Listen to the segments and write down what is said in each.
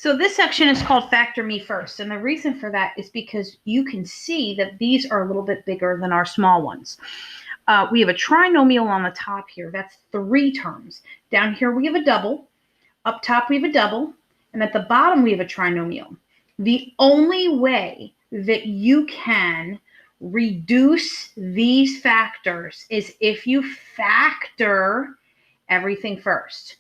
So this section is called Factor Me First. And the reason for that is because you can see that these are a little bit bigger than our small ones. We have a trinomial on the top here. That's 3 terms. Down here we have a double. Up top we have a double. And at the bottom we have a trinomial. The only way that you can reduce these factors is if you factor everything first.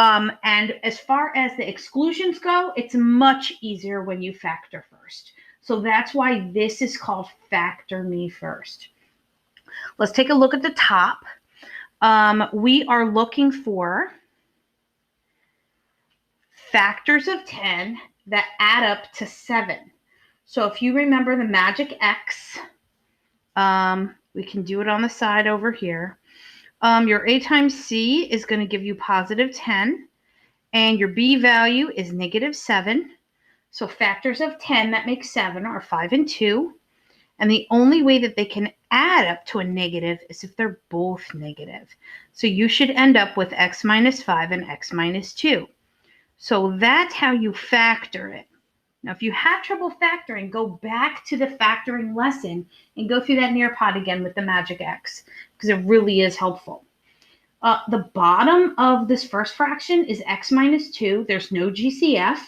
And as far as the exclusions go, it's much easier when you factor first. So that's why this is called Factor Me First. Let's take a look at the top. We are looking for factors of 10 that add up to 7. So if you remember the magic X, we can do it on the side over here. Your A times C is going to give you positive 10, and your B value is negative 7. So factors of 10 that make 7 are 5 and 2. And the only way that they can add up to a negative is if they're both negative. So you should end up with x minus 5 and x minus 2. So that's how you factor it. Now, if you have trouble factoring, go back to the factoring lesson and go through that Nearpod again with the magic X, because it really is helpful. The bottom of this first fraction is x minus 2. There's no GCF,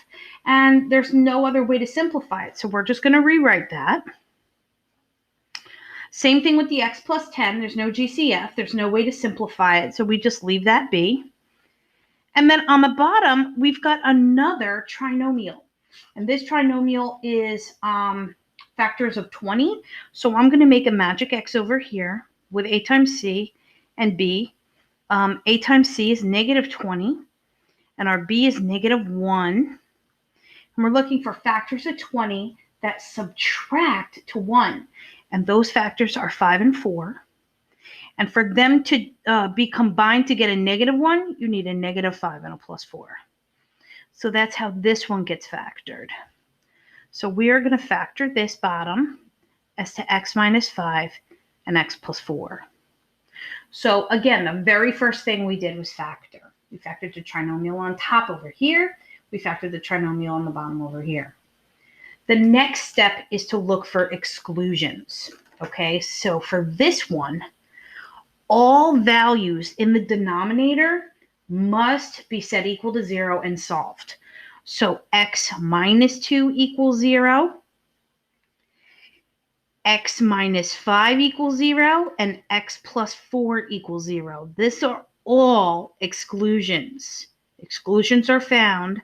and there's no other way to simplify it. So we're just going to rewrite that. Same thing with the x plus 10. There's no GCF. There's no way to simplify it, so we just leave that be. And then on the bottom, we've got another trinomial. And this trinomial is factors of 20. So I'm going to make a magic X over here with A times C and B. A times C is negative 20. And our B is negative 1. And we're looking for factors of 20 that subtract to 1. And those factors are 5 and 4. And for them to be combined to get a negative 1, you need a negative 5 and a plus 4. So that's how this one gets factored. So we are going to factor this bottom as to x minus 5 and x plus 4. So again, the very first thing we did was factor. We factored the trinomial on top over here. We factored the trinomial on the bottom over here. The next step is to look for exclusions. Okay, so for this one, all values in the denominator must be set equal to 0 and solved. So x minus 2 equals 0, x minus 5 equals 0, and x plus 4 equals 0. These are all exclusions. Exclusions are found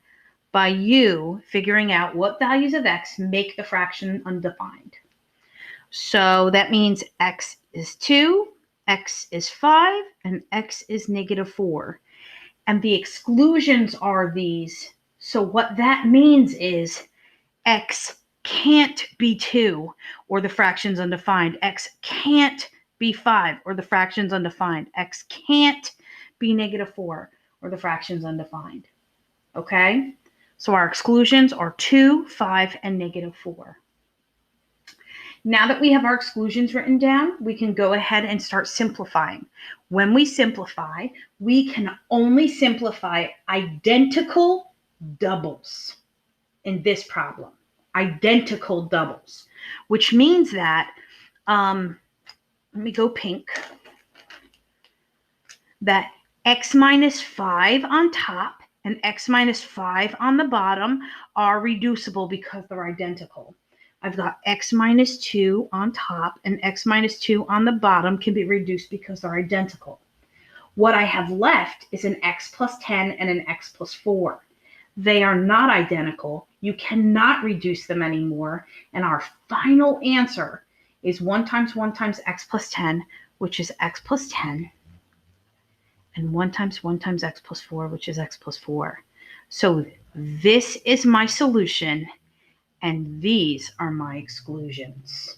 by you figuring out what values of x make the fraction undefined. So that means x is 2, x is 5, and x is negative 4. And the exclusions are these. So what that means is x can't be 2 or the fraction's undefined. X can't be 5 or the fraction's undefined. X can't be negative 4 or the fraction's undefined. Okay? So our exclusions are 2, 5, and negative 4. Now that we have our exclusions written down, we can go ahead and start simplifying. When we simplify, we can only simplify identical doubles in this problem. Identical doubles, which means that, let me go pink, that x minus 5 on top and x minus 5 on the bottom are reducible because they're identical. I've got x minus 2 on top and x minus 2 on the bottom can be reduced because they're identical. What I have left is an x plus 10 and an x plus 4. They are not identical. You cannot reduce them anymore. And our final answer is 1 times 1 times x plus 10, which is x plus 10. And 1 times 1 times x plus 4, which is x plus 4. So this is my solution. And these are my exclusions.